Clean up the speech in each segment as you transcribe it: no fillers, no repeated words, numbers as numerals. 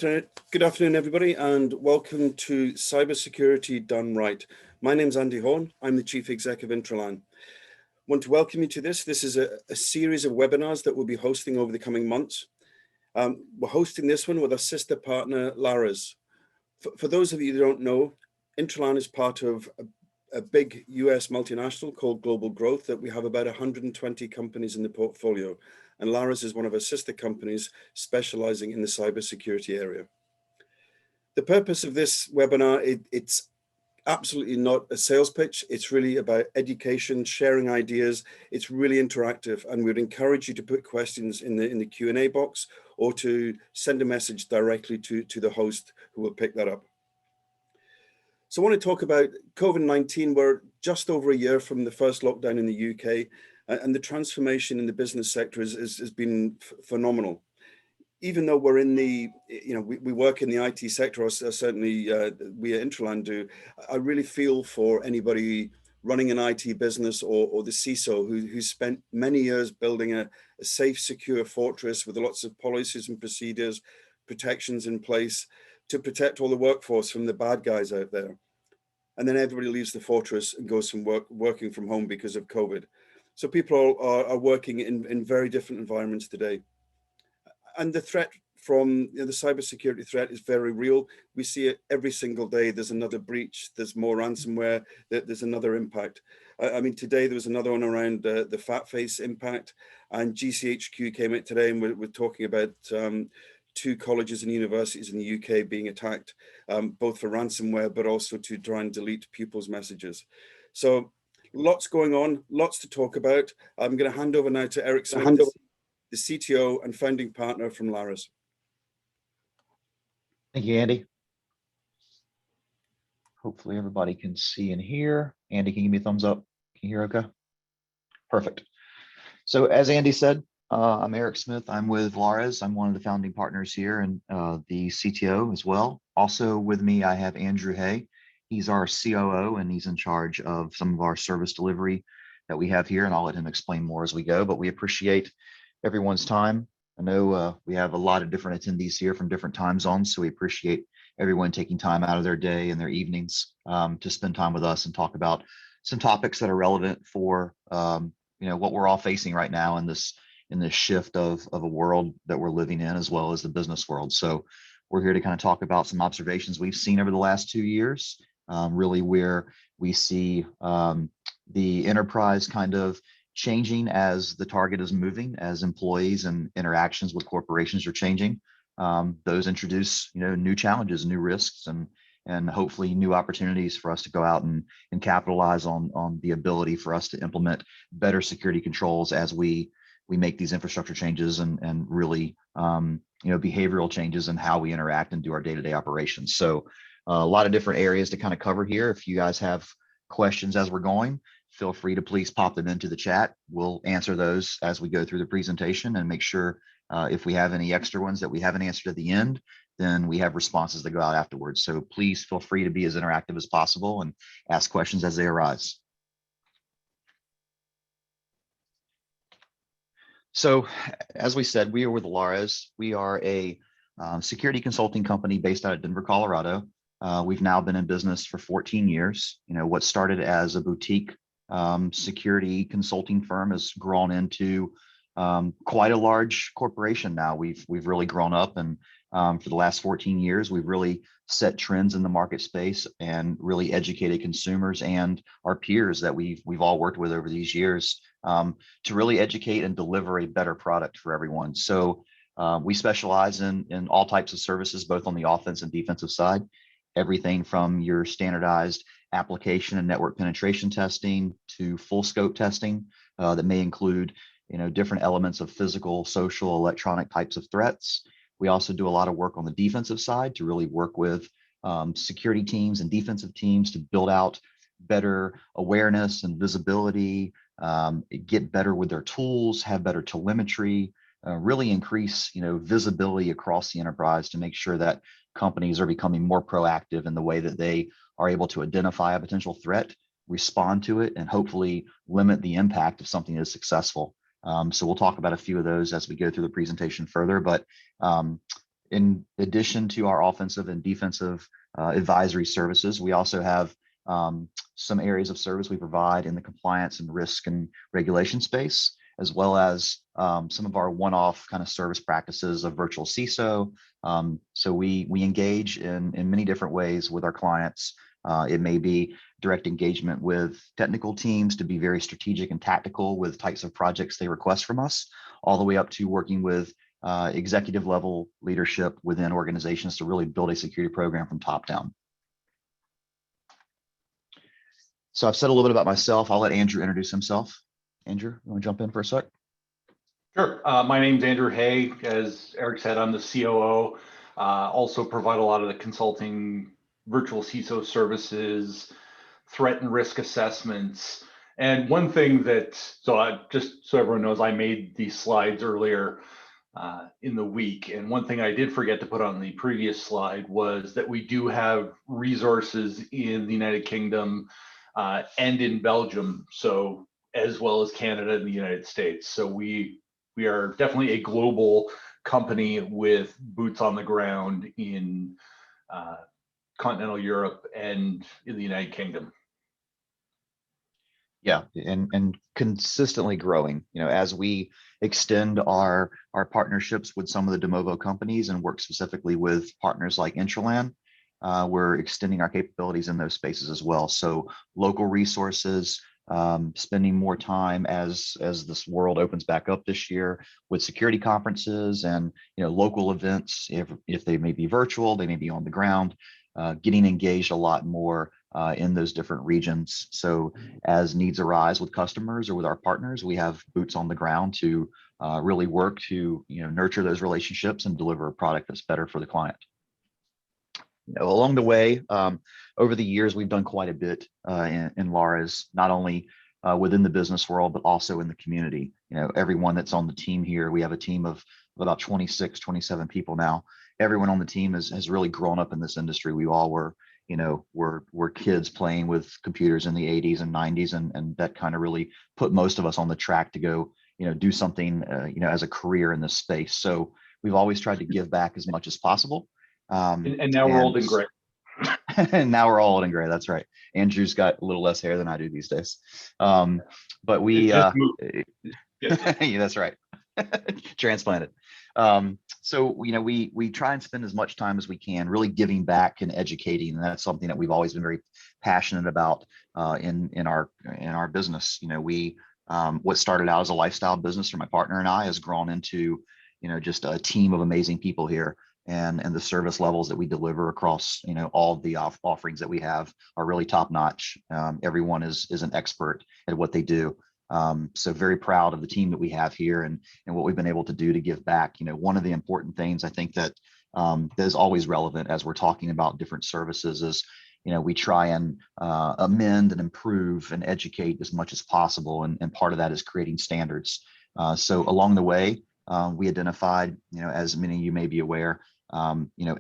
Good afternoon, everybody, and welcome to Cybersecurity Done Right. My name's Andy Horn. I'm the Chief Exec of IntraLAN. I want to welcome you to this. This is a series of webinars that we'll be hosting over the coming months. We're hosting this one with our sister partner, Lares. For those of you who don't know, IntraLAN is part of a big US multinational called Global Growth that we have about 120 companies in the portfolio. And Lares is one of our sister companies specializing in the cybersecurity area. The purpose of this webinar, it's absolutely not a sales pitch. It's really about education, sharing ideas. It's really interactive, and we'd encourage you to put questions in the Q&A box or to send a message directly to the host who will pick that up. So I want to talk about COVID-19. We're just over a year from the first lockdown in the UK, and the transformation in the business sector has been phenomenal. Even though we're in the, we work in the IT sector, or certainly we at IntraLAN do, I really feel for anybody running an IT business or the CISO who spent many years building a safe, secure fortress with lots of policies and procedures, protections in place to protect all the workforce from the bad guys out there. And then everybody leaves the fortress and goes from working from home because of COVID. So people are working in very different environments today. And the threat from the cybersecurity threat is very real. We see it every single day. There's another breach, there's more ransomware, there's another impact. I mean, today there was another one around the fat face impact, and GCHQ came out today and we're talking about 2 colleges and universities in the UK being attacked, both for ransomware, but also to try and delete pupils' messages. So lots going on, lots to talk about. I'm going to hand over now to Eric Smith, the CTO and founding partner from Lares. Thank you, Andy. Hopefully everybody can see and hear. Andy, can you give me a thumbs up? Can you hear okay? Perfect. So as Andy said, I'm Eric Smith. I'm with Lares. I'm one of the founding partners here and the CTO as well. Also with me, I have Andrew Hay. He's our COO and he's in charge of some of our service delivery that we have here, and I'll let him explain more as we go, but we appreciate everyone's time. I know we have a lot of different attendees here from different time zones, so we appreciate everyone taking time out of their day and their evenings to spend time with us and talk about some topics that are relevant for what we're all facing right now in this shift of a world that we're living in, as well as the business world. So we're here to kind of talk about some observations we've seen over the last 2 years, really where we see the enterprise kind of changing as the target is moving, as employees and interactions with corporations are changing. Those introduce new challenges, new risks, and hopefully new opportunities for us to go out and capitalize on the ability for us to implement better security controls as we make these infrastructure changes and really behavioral changes in how we interact and do our day-to-day operations. So a lot of different areas to kind of cover here. If you guys have questions as we're going, feel free to please pop them into the chat. We'll answer those as we go through the presentation and make sure if we have any extra ones that we haven't answered at the end, then we have responses that go out afterwards. So please feel free to be as interactive as possible and ask questions as they arise. So as we said, we are with Lares. We are a security consulting company based out of Denver, Colorado. We've now been in business for 14 years. What started as a boutique security consulting firm has grown into quite a large corporation now. We've really grown up, and for the last 14 years, we've really set trends in the market space and really educated consumers and our peers that we've all worked with over these years to really educate and deliver a better product for everyone. So we specialize in all types of services, both on the offense and defensive side. Everything from your standardized application and network penetration testing to full scope testing that may include different elements of physical, social, electronic types of threats. We also do a lot of work on the defensive side to really work with security teams and defensive teams to build out better awareness and visibility, get better with their tools, have better telemetry, really increase visibility across the enterprise to make sure that companies are becoming more proactive in the way that they are able to identify a potential threat, respond to it, and hopefully limit the impact if something is successful. So we'll talk about a few of those as we go through the presentation further, but in addition to our offensive and defensive advisory services, we also have some areas of service we provide in the compliance and risk and regulation space, as well as some of our one-off kind of service practices of virtual CISO. So we engage in many different ways with our clients. It may be direct engagement with technical teams to be very strategic and tactical with types of projects they request from us, all the way up to working with executive level leadership within organizations to really build a security program from top down. So I've said a little bit about myself. I'll let Andrew introduce himself. Andrew, you want to jump in for a sec? Sure. My name's Andrew Hay. As Eric said, I'm the COO. Also provide a lot of the consulting, virtual CISO services, threat and risk assessments. And one thing that, just so everyone knows, I made these slides earlier in the week. And one thing I did forget to put on the previous slide was that we do have resources in the United Kingdom and in Belgium, so as well as Canada and the United States. So we are definitely a global company with boots on the ground in continental Europe and in the United Kingdom. Yeah, and consistently growing. You know, as we extend our partnerships with some of the Demovo companies and work specifically with partners like IntraLAN, we're extending our capabilities in those spaces as well. So local resources, spending more time as this world opens back up this year with security conferences and local events. If they may be virtual, they may be on the ground, getting engaged a lot more in those different regions. So as needs arise with customers or with our partners, we have boots on the ground to really work to nurture those relationships and deliver a product that's better for the client. Along the way, over the years, we've done quite a bit in Lares, not only within the business world, but also in the community. Everyone that's on the team here, we have a team of about 26, 27 people now. Everyone on the team has really grown up in this industry. We all were kids playing with computers in the 80s and 90s, and that kind of really put most of us on the track to go, do something, as a career in this space. So we've always tried to give back as much as possible. And now we're old and gray. And now we're all old and gray. That's right. Andrew's got a little less hair than I do these days. But we, yeah, that's right. Transplanted. So, we try and spend as much time as we can really giving back and educating. And that's something that we've always been very passionate about in our business. What started out as a lifestyle business for my partner and I has grown into, just a team of amazing people here. And the service levels that we deliver across, all of the offerings that we have are really top notch. Everyone is an expert at what they do. So very proud of the team that we have here and what we've been able to do to give back. One of the important things I think that is always relevant as we're talking about different services is, we try and amend and improve and educate as much as possible. And part of that is creating standards. So along the way, we identified, as many of you may be aware,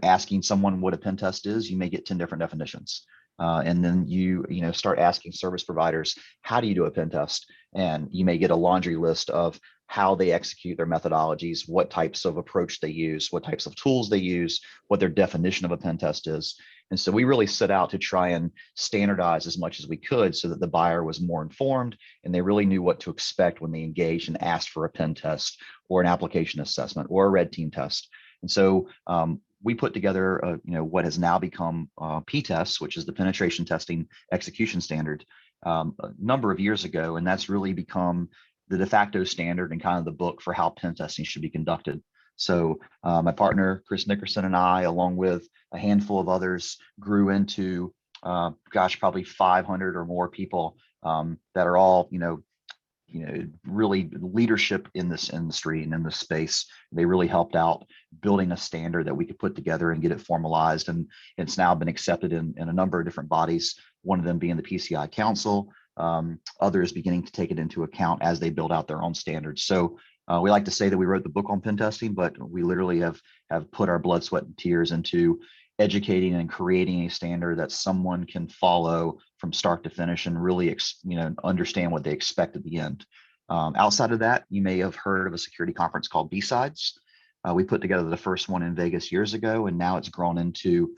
asking someone what a pen test is, you may get 10 different definitions. And then you start asking service providers, how do you do a pen test? And you may get a laundry list of how they execute their methodologies, what types of approach they use, what types of tools they use, what their definition of a pen test is. And so we really set out to try and standardize as much as we could so that the buyer was more informed and they really knew what to expect when they engaged and asked for a pen test or an application assessment or a red team test. And so we put together, what has now become P-TEST, which is the penetration testing execution standard, a number of years ago. And that's really become the de facto standard and kind of the book for how pen testing should be conducted. So my partner, Chris Nickerson, and I, along with a handful of others, grew into, probably 500 or more people that are all, really leadership in this industry and in this space. They really helped out building a standard that we could put together and get it formalized. And it's now been accepted in a number of different bodies, one of them being the PCI Council, others beginning to take it into account as they build out their own standards. So we like to say that we wrote the book on pen testing, but we literally have put our blood, sweat, and tears into educating and creating a standard that someone can follow from start to finish and really, understand what they expect at the end. Outside of that, you may have heard of a security conference called B-Sides. We put together the first one in Vegas years ago, and now it's grown into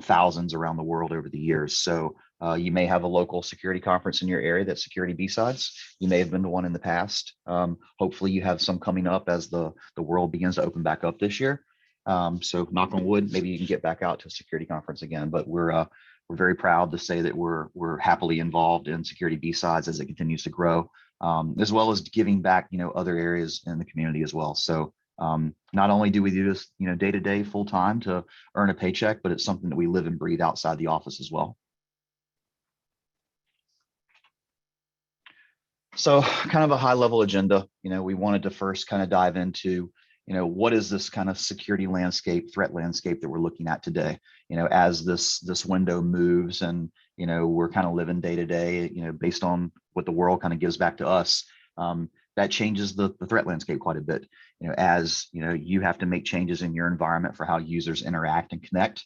thousands around the world over the years. So you may have a local security conference in your area that's security B-sides. You may have been to one in the past. Hopefully you have some coming up as the world begins to open back up this year. So knock on wood, maybe you can get back out to a security conference again, but we're very proud to say that we're happily involved in security B-sides as it continues to grow, as well as giving back, other areas in the community as well. So not only do we do this, day to day, full time to earn a paycheck, but it's something that we live and breathe outside the office as well. So kind of a high level agenda, we wanted to first kind of dive into, what is this kind of security landscape, threat landscape that we're looking at today, as this window moves and, we're kind of living day to day, based on what the world kind of gives back to us. That changes the threat landscape quite a bit, as you have to make changes in your environment for how users interact and connect.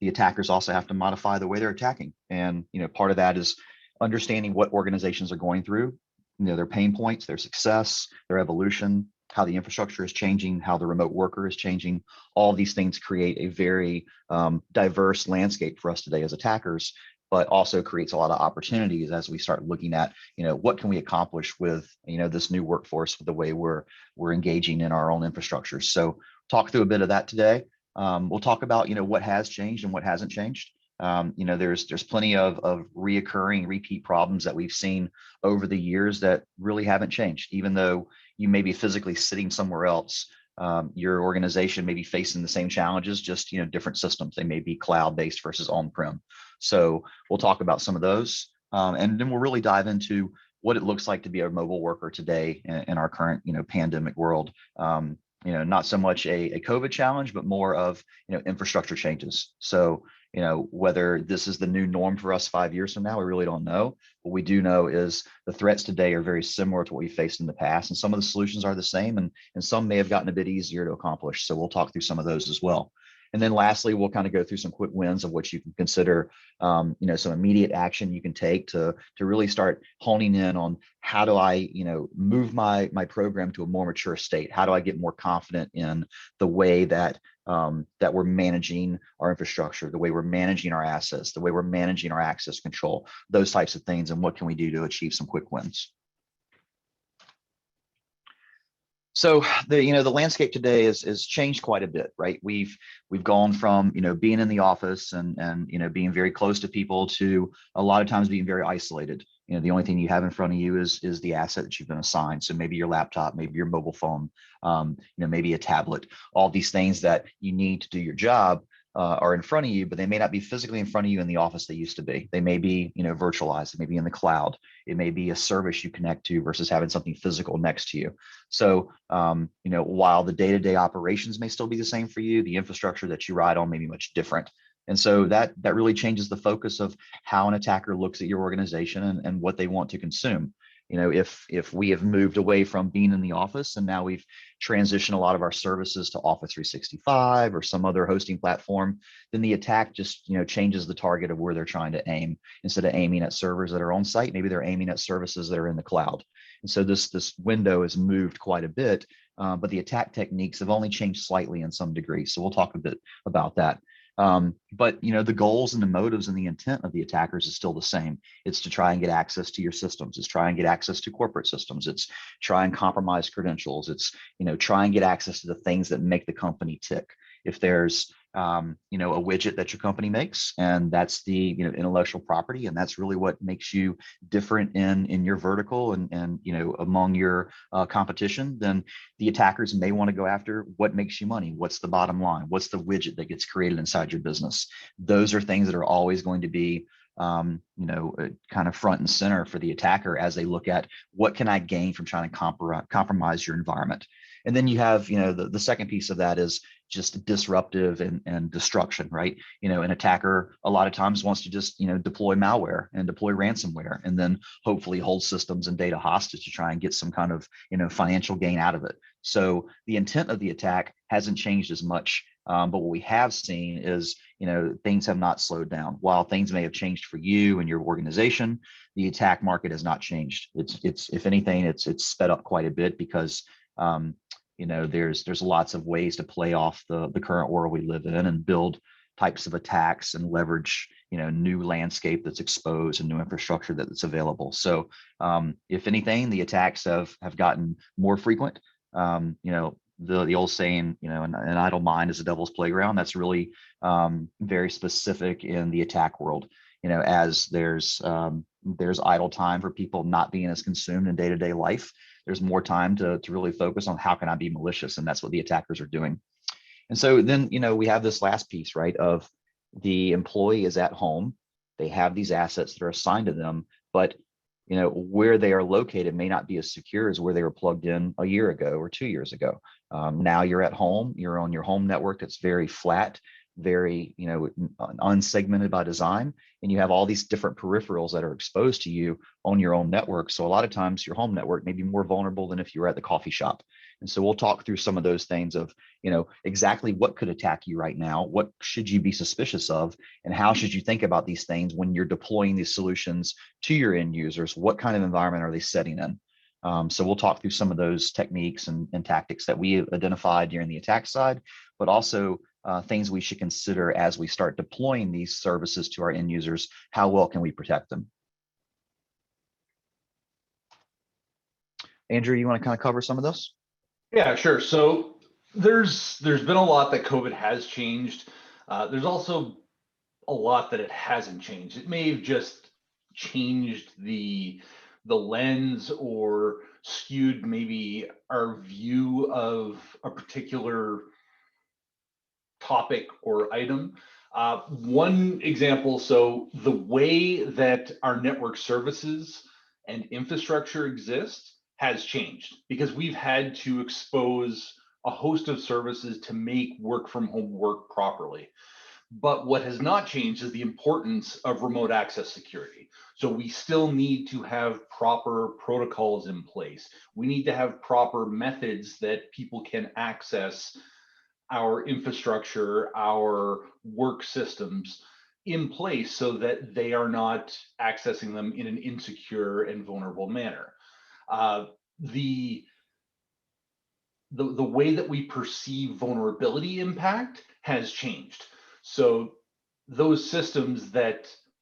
The attackers also have to modify the way they're attacking. And, part of that is understanding what organizations are going through, their pain points, their success, their evolution, how the infrastructure is changing, how the remote worker is changing. All these things create a very diverse landscape for us today as attackers, but also creates a lot of opportunities as we start looking at, what can we accomplish with, this new workforce, with the way we're engaging in our own infrastructure. So talk through a bit of that today. We'll talk about, what has changed and what hasn't changed. There's plenty of reoccurring repeat problems that we've seen over the years that really haven't changed, even though you may be physically sitting somewhere else. Your organization may be facing the same challenges, just different systems. They may be cloud-based versus on-prem. So we'll talk about some of those, and then we'll really dive into what it looks like to be a mobile worker today in our current pandemic world. Not so much a COVID challenge, but more of infrastructure changes. So whether this is the new norm for us 5 years from now, we really don't know. What we do know is the threats today are very similar to what we faced in the past, and some of the solutions are the same, and some may have gotten a bit easier to accomplish. So we'll talk through some of those as well. And then lastly, we'll kind of go through some quick wins of what you can consider, some immediate action you can take to really start honing in on how do I, move my program to a more mature state? How do I get more confident in the way that that we're managing our infrastructure, the way we're managing our assets, the way we're managing our access control, those types of things, and what can we do to achieve some quick wins? So the landscape today is changed quite a bit, right? We've gone from being in the office and being very close to people to a lot of times being very isolated. The only thing you have in front of you is the asset that you've been assigned. So maybe your laptop, maybe your mobile phone, maybe a tablet. All these things that you need to do your job are in front of you, but they may not be physically in front of you in the office they used to be. They may be virtualized. They may be in the cloud. It may be a service you connect to versus having something physical next to you. So while the day-to-day operations may still be the same for you, the infrastructure that you ride on may be much different. And so that really changes the focus of how an attacker looks at your organization and what they want to consume. If we have moved away from being in the office and now we've transitioned a lot of our services to Office 365 or some other hosting platform, then the attack just changes the target of where they're trying to aim. Instead of aiming at servers that are on site, maybe they're aiming at services that are in the cloud. And so this window has moved quite a bit, but the attack techniques have only changed slightly in some degree. So we'll talk a bit about that. But the goals and the motives and the intent of the attackers is still the same. It's to try and get access to your systems. It's try and get access to corporate systems. It's try and compromise credentials. It's try and get access to the things that make the company tick. If there's a widget that your company makes, and that's the intellectual property, and that's really what makes you different in your vertical and among your competition, then the attackers may want to go after what makes you money. What's the bottom line? What's the widget that gets created inside your business? Those are things that are always going to be kind of front and center for the attacker as they look at what can I gain from trying to compromise your environment. And then you have the second piece of that is just disruptive and destruction, right? An attacker a lot of times wants to just deploy malware and deploy ransomware and then hopefully hold systems and data hostage to try and get some kind of financial gain out of it. So the intent of the attack hasn't changed as much, but what we have seen is things have not slowed down. While things may have changed for you and your organization, the attack market has not changed. It's if anything, it's sped up quite a bit because there's lots of ways to play off the current world we live in and build types of attacks and leverage, new landscape that's exposed and new infrastructure that's available. So if anything, the attacks have gotten more frequent. The old saying, an idle mind is the devil's playground. That's really very specific in the attack world. As there's idle time for people not being as consumed in day-to-day life, there's more time to really focus on how can I be malicious, and that's what the attackers are doing. And so then, we have this last piece, right, of the employee is at home. They have these assets that are assigned to them, but where they are located may not be as secure as where they were plugged in a year ago or 2 years ago. Now you're at home, you're on your home network that's very flat, very, unsegmented by design, and you have all these different peripherals that are exposed to you on your own network. So a lot of times your home network may be more vulnerable than if you were at the coffee shop. And so we'll talk through some of those things of, exactly what could attack you right now, what should you be suspicious of, and how should you think about these things when you're deploying these solutions to your end users? What kind of environment are they setting in? So we'll talk through some of those techniques and tactics that we identified during the attack side, but also things we should consider as we start deploying these services to our end users. How well can we protect them? Andrew, you want to kind of cover some of this? Yeah, sure. So there's been a lot that COVID has changed. There's also a lot that it hasn't changed. It may have just changed the lens or skewed maybe our view of a particular topic or item. One example, so the way that our network services and infrastructure exist has changed because we've had to expose a host of services to make work from home work properly. But what has not changed is the importance of remote access security. So we still need to have proper protocols in place. We need to have proper methods that people can access our infrastructure, our work systems in place so that they are not accessing them in an insecure and vulnerable manner. The way that we perceive vulnerability impact has changed. So those systems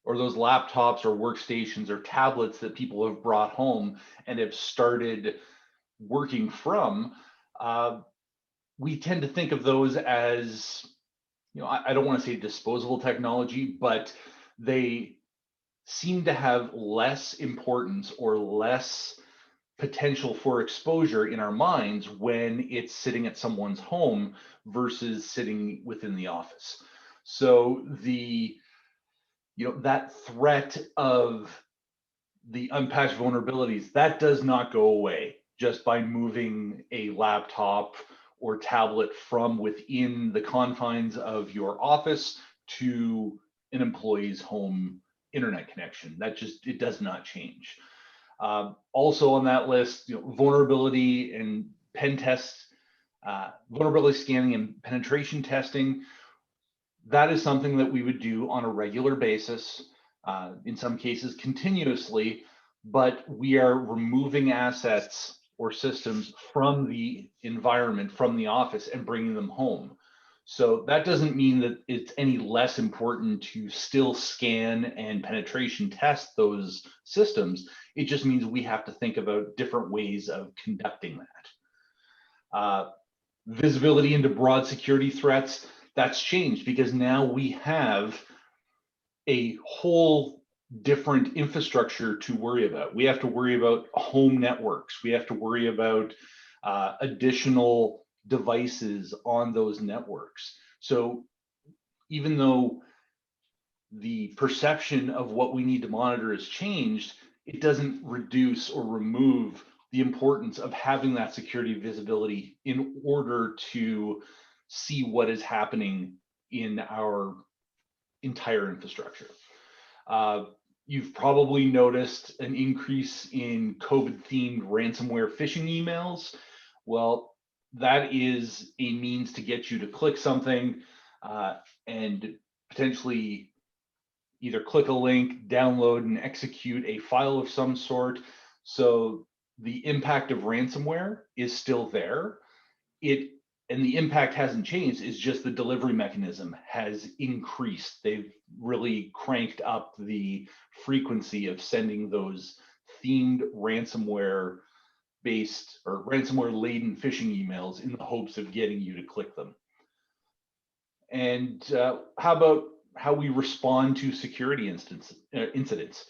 or those laptops or workstations or tablets that people have brought home and have started working from, we tend to think of those as, I don't want to say disposable technology, but they seem to have less importance or less potential for exposure in our minds when it's sitting at someone's home versus sitting within the office. So that threat of the unpatched vulnerabilities, that does not go away just by moving a laptop or tablet from within the confines of your office to an employee's home internet connection. It does not change. Also on that list, vulnerability and pen test, vulnerability scanning and penetration testing. That is something that we would do on a regular basis, in some cases continuously, but we are removing assets or systems from the environment, from the office, and bringing them home. So that doesn't mean that it's any less important to still scan and penetration test those systems. It just means we have to think about different ways of conducting that. Visibility into broad security threats, that's changed because now we have a whole different infrastructure to worry about. We have to worry about home networks. We have to worry about additional devices on those networks. So even though the perception of what we need to monitor has changed, it doesn't reduce or remove the importance of having that security visibility in order to see what is happening in our entire infrastructure. You've probably noticed an increase in COVID-themed ransomware phishing emails. Well, that is a means to get you to click something and potentially either click a link, download and execute a file of some sort. So the impact of ransomware is still there. and the impact hasn't changed. It's just the delivery mechanism has increased. They've really cranked up the frequency of sending those themed ransomware based or ransomware laden phishing emails in the hopes of getting you to click them. And how about how we respond to security incidents?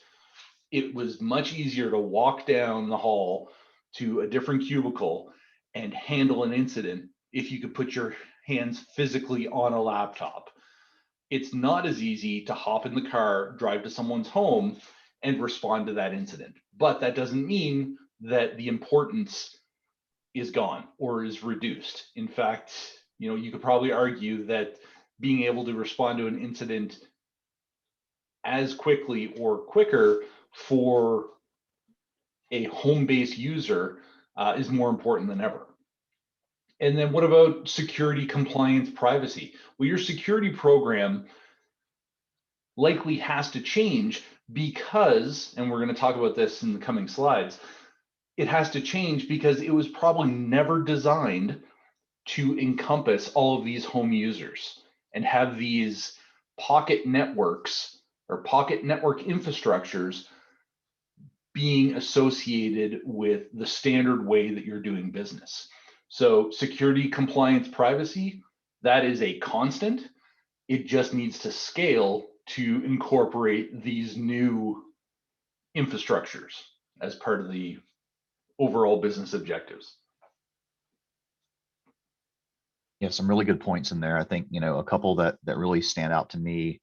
It was much easier to walk down the hall to a different cubicle and handle an incident if you could put your hands physically on a laptop. It's not as easy to hop in the car, drive to someone's home, and respond to that incident. But that doesn't mean that the importance is gone or is reduced. In fact, you could probably argue that being able to respond to an incident as quickly or quicker for a home-based user is more important than ever. And then what about security, compliance, privacy? Well, your security program likely has to change because, and we're going to talk about this in the coming slides, it has to change because it was probably never designed to encompass all of these home users and have these pocket networks or pocket network infrastructures being associated with the standard way that you're doing business. So security, compliance, privacy, that is a constant. It just needs to scale to incorporate these new infrastructures as part of the overall business objectives. Yeah, some really good points in there. I think, a couple that really stand out to me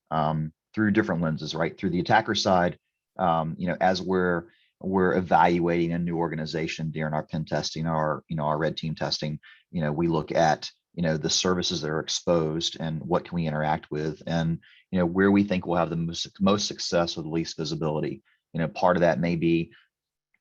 through different lenses, right? Through the attacker side, as we're evaluating a new organization during our pen testing, our red team testing, we look at, the services that are exposed and what can we interact with, and, where we think we'll have the most success with the least visibility. Part of that may be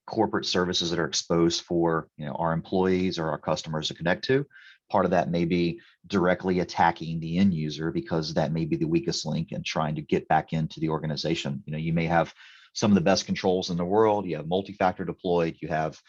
corporate services that are exposed for our employees or our customers to connect to. Part of that may be directly attacking the end user because that may be the weakest link and trying to get back into the organization. You may have some of the best controls in the world. You have multi-factor deployed. You have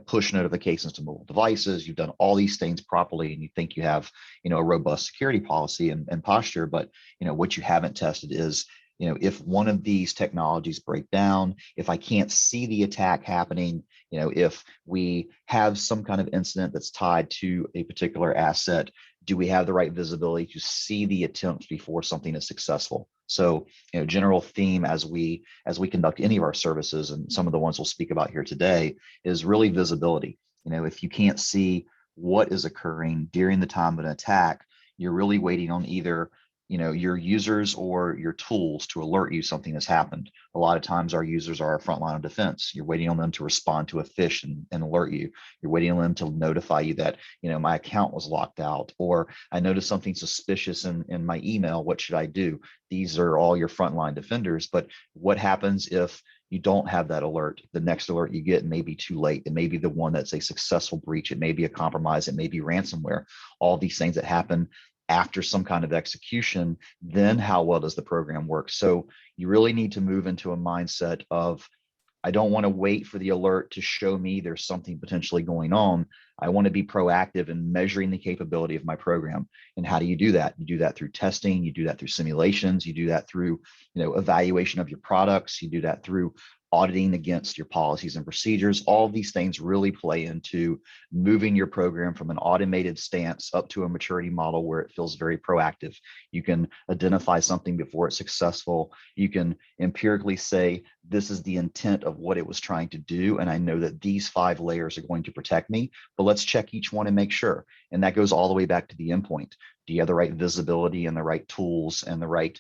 push notifications to mobile devices. You've done all these things properly, and you think you have a robust security policy and posture. But what you haven't tested is if one of these technologies break down, if I can't see the attack happening, if we have some kind of incident that's tied to a particular asset, do we have the right visibility to see the attempt before something is successful? So, general theme as we conduct any of our services, and some of the ones we'll speak about here today, is really visibility. If you can't see what is occurring during the time of an attack, you're really waiting on either your users or your tools to alert you something has happened. A lot of times our users are our front line of defense. You're waiting on them to respond to a phish and alert you. You're waiting on them to notify you that, my account was locked out, or I noticed something suspicious in my email. What should I do? These are all your frontline defenders. But what happens if you don't have that alert? The next alert you get may be too late. It may be the one that's a successful breach. It may be a compromise. It may be ransomware. All these things that happen after some kind of execution, then how well does the program work? So you really need to move into a mindset of, I don't want to wait for the alert to show me there's something potentially going on. I want to be proactive in measuring the capability of my program. And how do you do that? You do that through testing, you do that through simulations, you do that through, evaluation of your products, you do that through auditing against your policies and procedures. All of these things really play into moving your program from an automated stance up to a maturity model where it feels very proactive. You can identify something before it's successful. You can empirically say, this is the intent of what it was trying to do, and I know that these 5 layers are going to protect me, but let's check each one and make sure. And that goes all the way back to the endpoint. Do you have the right visibility and the right tools and the right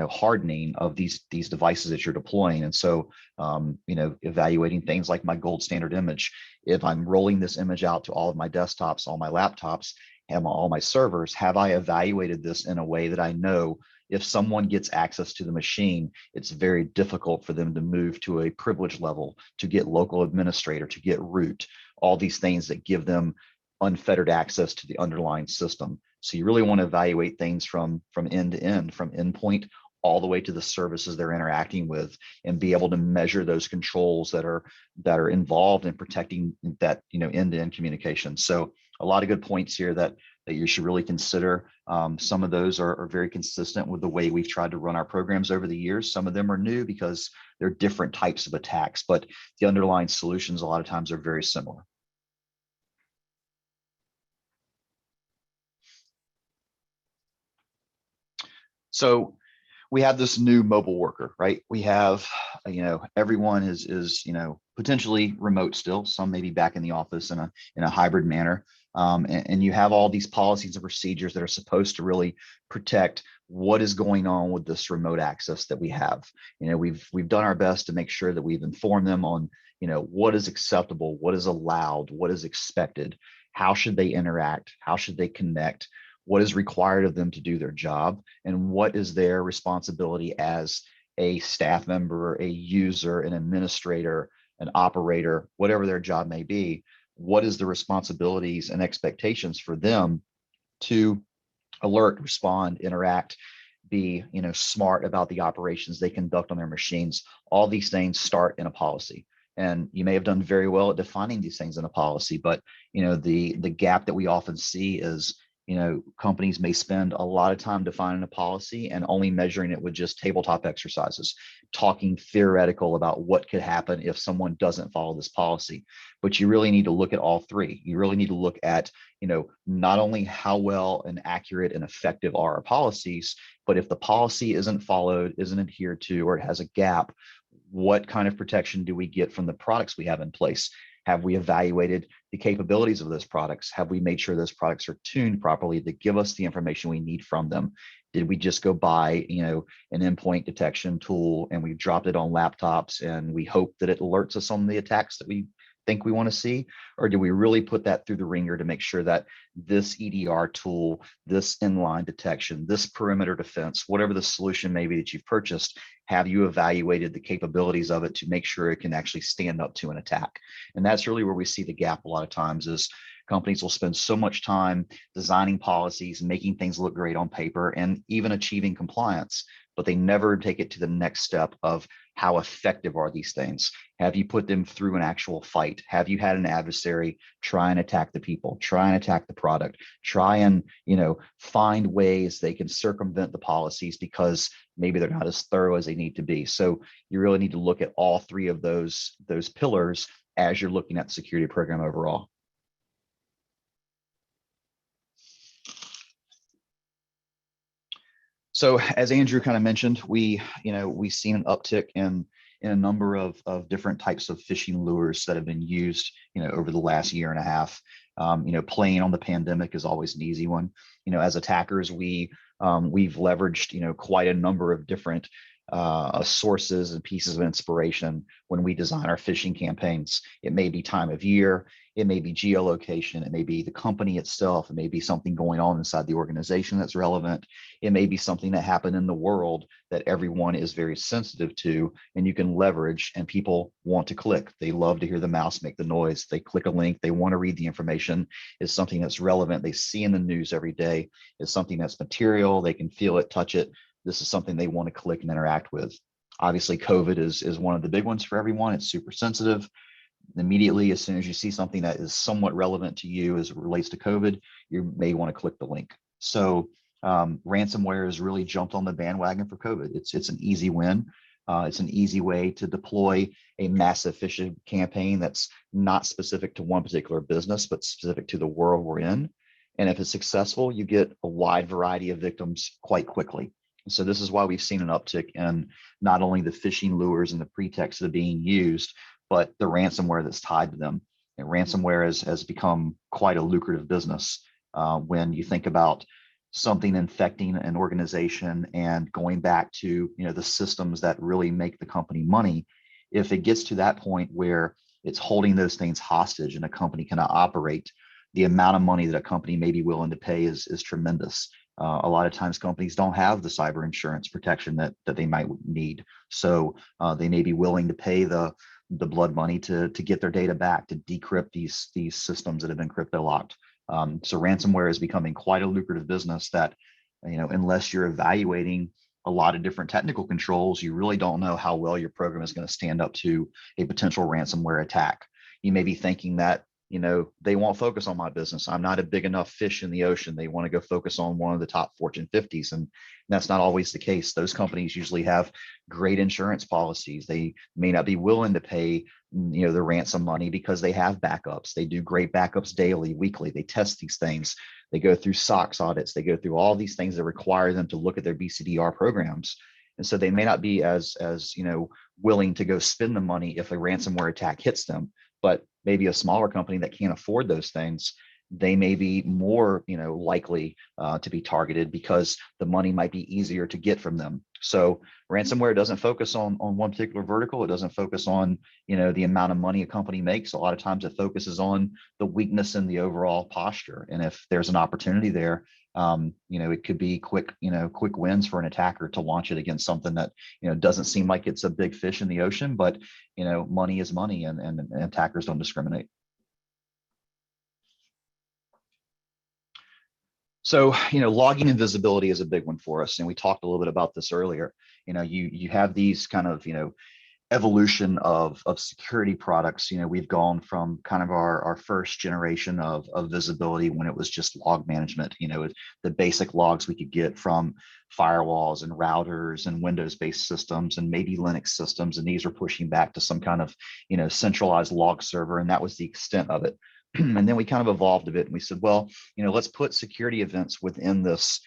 hardening of these devices that you're deploying? And so, evaluating things like my gold standard image. If I'm rolling this image out to all of my desktops, all my laptops, and all my servers, have I evaluated this in a way that I know if someone gets access to the machine, it's very difficult for them to move to a privilege level, to get local administrator, to get root, all these things that give them unfettered access to the underlying system. So you really want to evaluate things from end to end, from endpoint all the way to the services they're interacting with, and be able to measure those controls that are involved in protecting that end-to-end communication. So a lot of good points here that you should really consider. Some of those are very consistent with the way we've tried to run our programs over the years. Some of them are new because they're different types of attacks, but the underlying solutions a lot of times are very similar. So we have this new mobile worker, right? We have, everyone is potentially remote still. Some may be back in the office in a hybrid manner. And you have all these policies and procedures that are supposed to really protect what is going on with this remote access that we have. We've done our best to make sure that we've informed them on, what is acceptable, what is allowed, what is expected, how should they interact, how should they connect, what is required of them to do their job, and what is their responsibility as a staff member, a user, an administrator, an operator, whatever their job may be. What is the responsibilities and expectations for them to alert, respond, interact, be smart about the operations they conduct on their machines. All these things start in a policy. And you may have done very well at defining these things in a policy, but the gap that we often see is companies may spend a lot of time defining a policy and only measuring it with just tabletop exercises, talking theoretical about what could happen if someone doesn't follow this policy. But you really need to look at all three. You really need to look at, not only how well and accurate and effective are our policies, but if the policy isn't followed, isn't adhered to, or it has a gap, what kind of protection do we get from the products we have in place? Have we evaluated the capabilities of those products? Have we made sure those products are tuned properly to give us the information we need from them? Did we just go buy, an endpoint detection tool and we dropped it on laptops and we hope that it alerts us on the attacks that we think we want to see? Or do we really put that through the ringer to make sure that this EDR tool, this inline detection, this perimeter defense, whatever the solution may be that you've purchased, have you evaluated the capabilities of it to make sure it can actually stand up to an attack? And that's really where we see the gap a lot of times is companies will spend so much time designing policies, making things look great on paper, and even achieving compliance, but they never take it to the next step of how effective are these things? Have you put them through an actual fight? Have you had an adversary try and attack the people, try and attack the product, try and, find ways they can circumvent the policies because maybe they're not as thorough as they need to be. So you really need to look at all three of those pillars as you're looking at the security program overall. So as Andrew kind of mentioned, we've seen an uptick in a number of different types of phishing lures that have been used, over the last year and a half. Playing on the pandemic is always an easy one. As attackers, we've leveraged, quite a number of different sources and pieces of inspiration when we design our phishing campaigns. It may be time of year, it may be geolocation, it may be the company itself, it may be something going on inside the organization that's relevant, it may be something that happened in the world that everyone is very sensitive to and you can leverage, and people want to click. They love to hear the mouse make the noise. They click a link, they want to read the information. It's something that's relevant, they see in the news every day. It's something that's material, they can feel it, touch it. This is something they want to click and interact with. Obviously, COVID is one of the big ones for everyone. It's super sensitive. Immediately, as soon as you see something that is somewhat relevant to you as it relates to COVID, you may want to click the link. So ransomware has really jumped on the bandwagon for COVID. It's an easy win. It's an easy way to deploy a massive phishing campaign that's not specific to one particular business, but specific to the world we're in. And if it's successful, you get a wide variety of victims quite quickly. So this is why we've seen an uptick in not only the phishing lures and the pretexts that are being used, but the ransomware that's tied to them. And ransomware has become quite a lucrative business when you think about something infecting an organization and going back to the systems that really make the company money. If it gets to that point where it's holding those things hostage and a company cannot operate, the amount of money that a company may be willing to pay is tremendous. A lot of times companies don't have the cyber insurance protection that they might need. So they may be willing to pay the blood money to get their data back, to decrypt these systems that have been crypto locked. So ransomware is becoming quite a lucrative business that, unless you're evaluating a lot of different technical controls, you really don't know how well your program is going to stand up to a potential ransomware attack. You may be thinking that they won't focus on my business. I'm not a big enough fish in the ocean. They want to go focus on one of the top Fortune 50s. And that's not always the case. Those companies usually have great insurance policies. They may not be willing to pay, the ransom money because they have backups. They do great backups daily, weekly. They test these things. They go through SOX audits. They go through all these things that require them to look at their BCDR programs. And so they may not be as willing to go spend the money if a ransomware attack hits them. But maybe a smaller company that can't afford those things, they may be more likely to be targeted because the money might be easier to get from them. So ransomware doesn't focus on one particular vertical. It doesn't focus on the amount of money a company makes. A lot of times it focuses on the weakness in the overall posture. And if there's an opportunity there, it could be quick wins for an attacker to launch it against something that doesn't seem like it's a big fish in the ocean, but money is money, and attackers don't discriminate. So, logging invisibility is a big one for us. And we talked a little bit about this earlier. You have these kind of, evolution of security products. We've gone from kind of our first generation of visibility when it was just log management, the basic logs we could get from firewalls and routers and Windows-based systems and maybe Linux systems. And these were pushing back to some kind of, centralized log server. And that was the extent of it. And then we kind of evolved a bit and we said, well, let's put security events within this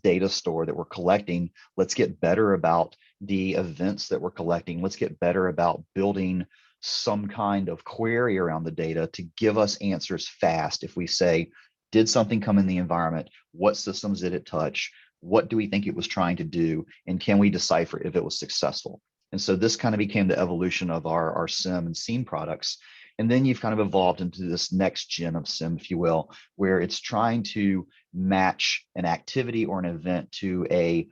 data store that we're collecting. Let's get better about the events that we're collecting. Let's get better about building some kind of query around the data to give us answers fast. If we say, did something come in the environment? What systems did it touch? What do we think it was trying to do? And can we decipher if it was successful? And so this kind of became the evolution of our SIEM and SIEM products. And then you've kind of evolved into this next gen of SIEM, if you will, where it's trying to match an activity or an event to a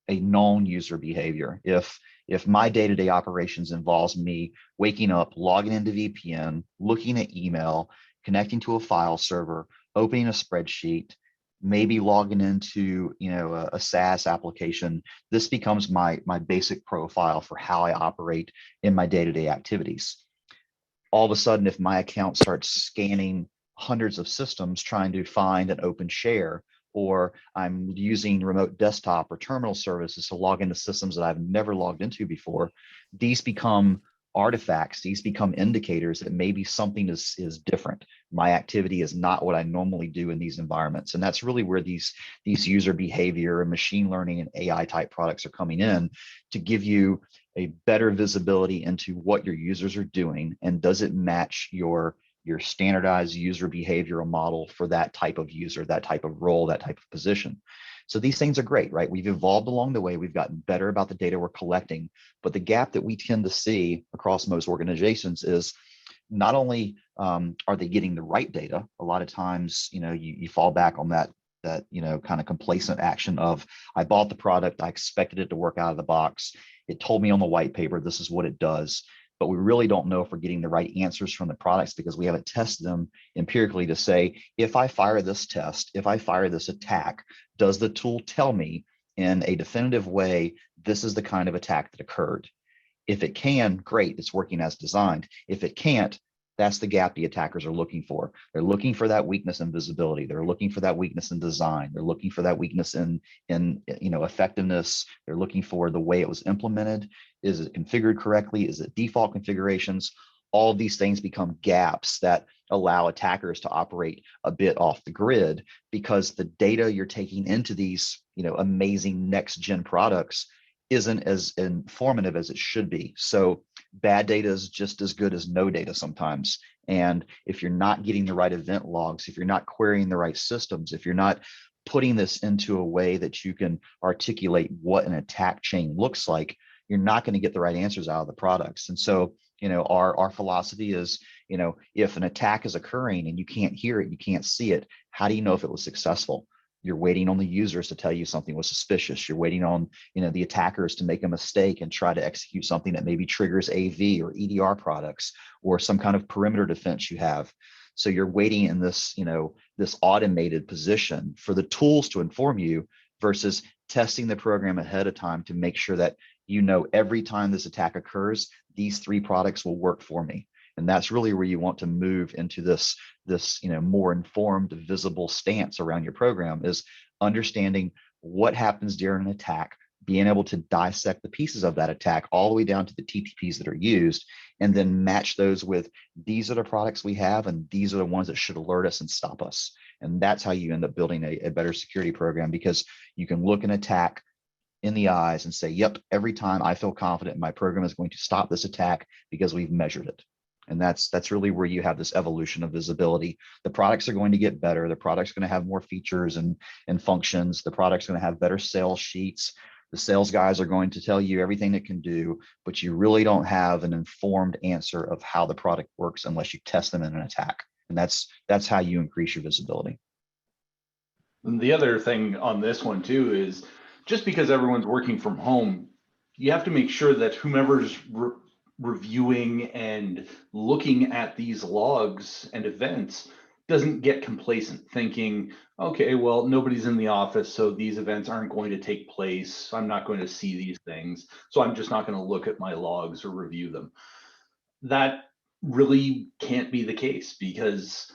known user behavior. If my day-to-day operations involves me waking up, logging into VPN, looking at email, connecting to a file server, opening a spreadsheet, maybe logging into a SaaS application, this becomes my basic profile for how I operate in my day-to-day activities. All of a sudden, if my account starts scanning hundreds of systems trying to find an open share, or I'm using remote desktop or terminal services to log into systems that I've never logged into before, these become artifacts. These become indicators that maybe something is different. My activity is not what I normally do in these environments. And that's really where these user behavior and machine learning and AI type products are coming in to give you a better visibility into what your users are doing, and does it match your standardized user behavioral model for that type of user, that type of role, that type of position. So these things are great, right? We've evolved along the way. We've gotten better about the data we're collecting, but the gap that we tend to see across most organizations is not only are they getting the right data. A lot of times, you fall back on that kind of complacent action of, I bought the product, I expected it to work out of the box. It told me on the white paper, this is what it does. But we really don't know if we're getting the right answers from the products because we haven't tested them empirically to say, if I fire this test, if I fire this attack, does the tool tell me in a definitive way, this is the kind of attack that occurred? If it can, great, it's working as designed. If it can't, that's the gap the attackers are looking for. They're looking for that weakness in visibility. They're looking for that weakness in design. They're looking for that weakness in effectiveness. They're looking for the way it was implemented. Is it configured correctly? Is it default configurations? All of these things become gaps that allow attackers to operate a bit off the grid because the data you're taking into these amazing next gen products isn't as informative as it should be. So bad data is just as good as no data sometimes. And if you're not getting the right event logs, if you're not querying the right systems, if you're not putting this into a way that you can articulate what an attack chain looks like, you're not going to get the right answers out of the products. And so, our philosophy is, if an attack is occurring and you can't hear it, you can't see it, how do you know if it was successful? You're waiting on the users to tell you something was suspicious. You're waiting on, the attackers to make a mistake and try to execute something that maybe triggers AV or EDR products or some kind of perimeter defense you have. So you're waiting in this, this automated position for the tools to inform you versus testing the program ahead of time to make sure that, every time this attack occurs, these three products will work for me. And that's really where you want to move into this more informed, visible stance around your program, is understanding what happens during an attack, being able to dissect the pieces of that attack all the way down to the TTPs that are used, and then match those with, these are the products we have, and these are the ones that should alert us and stop us. And that's how you end up building a better security program, because you can look an attack in the eyes and say, yep, every time I feel confident my program is going to stop this attack because we've measured it. And that's really where you have this evolution of visibility. The products are going to get better. The product's going to have more features and functions. The product's going to have better sales sheets. The sales guys are going to tell you everything it can do, but you really don't have an informed answer of how the product works unless you test them in an attack. And that's how you increase your visibility. And the other thing on this one too is, just because everyone's working from home, you have to make sure that whomever's reviewing and looking at these logs and events doesn't get complacent, thinking, okay, well, nobody's in the office, so these events aren't going to take place. I'm not going to see these things, so I'm just not going to look at my logs or review them. That really can't be the case, because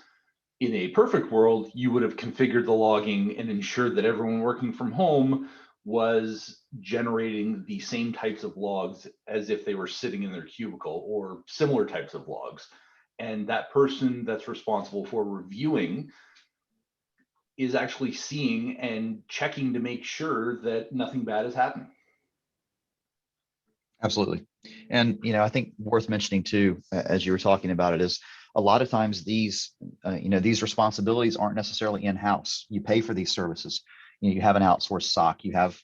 in a perfect world, you would have configured the logging and ensured that everyone working from home was generating the same types of logs as if they were sitting in their cubicle, or similar types of logs. And that person that's responsible for reviewing is actually seeing and checking to make sure that nothing bad is happening. Absolutely. And, I think worth mentioning too, as you were talking about it, is a lot of times these responsibilities aren't necessarily in-house. You pay for these services. You have an outsourced SOC, you have,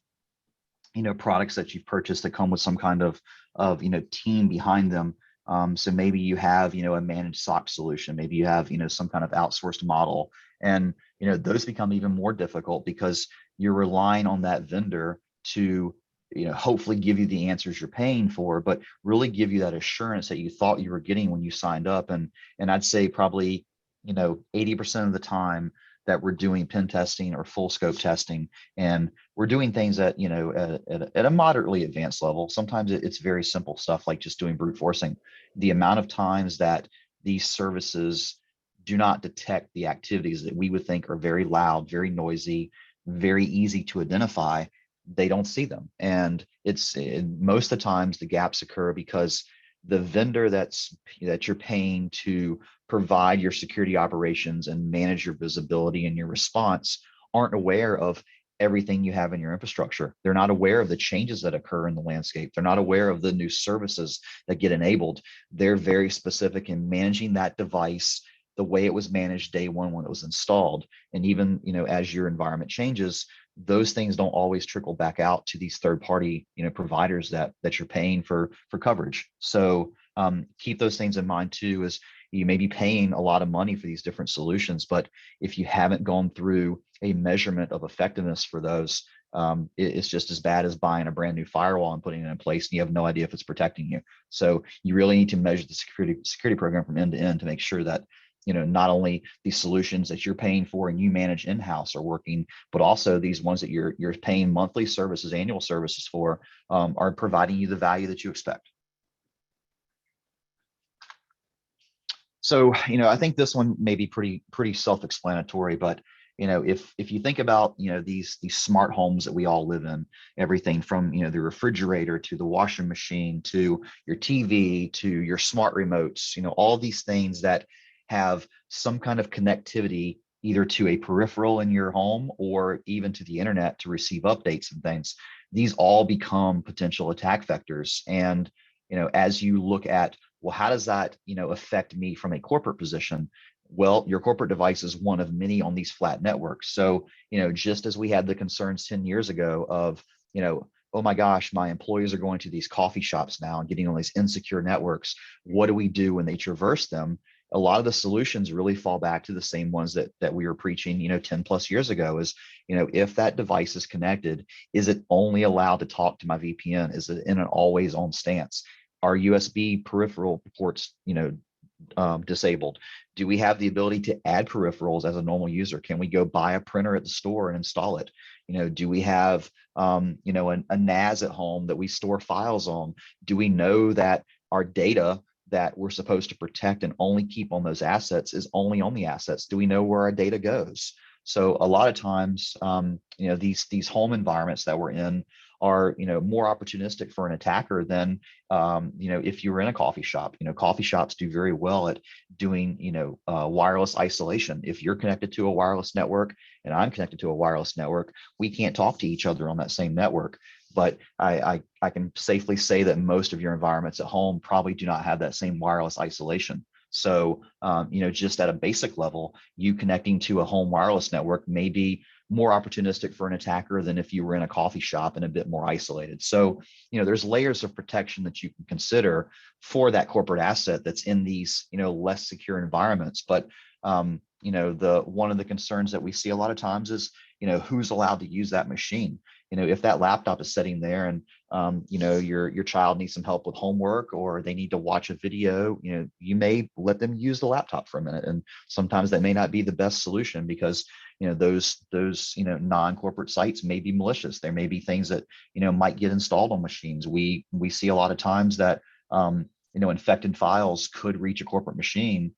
products that you've purchased that come with some kind of team behind them. So maybe you have, a managed SOC solution, maybe you have, some kind of outsourced model, and, those become even more difficult because you're relying on that vendor to, hopefully give you the answers you're paying for, but really give you that assurance that you thought you were getting when you signed up. And I'd say probably, 80% of the time that we're doing pen testing or full scope testing, and we're doing things at, at a moderately advanced level. Sometimes it's very simple stuff like just doing brute forcing. The amount of times that these services do not detect the activities that we would think are very loud, very noisy, very easy to identify, they don't see them. And most of the times the gaps occur because the vendor that you're paying to provide your security operations and manage your visibility and your response aren't aware of everything you have in your infrastructure. They're not aware of the changes that occur in the landscape. They're not aware of the new services that get enabled. They're very specific in managing that device the way it was managed day one when it was installed. And even, as your environment changes, those things don't always trickle back out to these third-party, providers that you're paying for coverage. So keep those things in mind too, as you may be paying a lot of money for these different solutions, but if you haven't gone through a measurement of effectiveness for those, it's just as bad as buying a brand new firewall and putting it in place and you have no idea if it's protecting you. So you really need to measure the security program from end to end to make sure that not only these solutions that you're paying for and you manage in-house are working, but also these ones that you're paying monthly services, annual services for, are providing you the value that you expect. So, I think this one may be pretty self-explanatory, but if you think about these smart homes that we all live in, everything from the refrigerator to the washing machine to your TV to your smart remotes, all these things that have some kind of connectivity either to a peripheral in your home or even to the internet to receive updates and things. These all become potential attack vectors. And as you look at, well, how does that affect me from a corporate position? Well, your corporate device is one of many on these flat networks. So just as we had the concerns 10 years ago of oh my gosh, my employees are going to these coffee shops now and getting on these insecure networks, what do we do when they traverse them? A lot of the solutions really fall back to the same ones that we were preaching 10 plus years ago, is if that device is connected, is it only allowed to talk to my VPN? Is it in an always on stance? Are USB peripheral ports disabled? Do we have the ability to add peripherals as a normal user? Can we go buy a printer at the store and install it? Do we have a NAS at home that we store files on? Do we know that our data that we're supposed to protect and only keep on those assets is only on the assets. Do we know where our data goes? So a lot of times, these home environments that we're in are, more opportunistic for an attacker than, if you were in a coffee shop. Coffee shops do very well at doing, wireless isolation. If you're connected to a wireless network and I'm connected to a wireless network, we can't talk to each other on that same network. But I can safely say that most of your environments at home probably do not have that same wireless isolation. So, just at a basic level, you connecting to a home wireless network may be more opportunistic for an attacker than if you were in a coffee shop and a bit more isolated. So, there's layers of protection that you can consider for that corporate asset that's in these, less secure environments. But, one of the concerns that we see a lot of times is, who's allowed to use that machine. If that laptop is sitting there and your child needs some help with homework or they need to watch a video, you may let them use the laptop for a minute. And sometimes that may not be the best solution because those non-corporate sites may be malicious. There may be things that might get installed on machines. We see a lot of times that infected files could reach a corporate machine.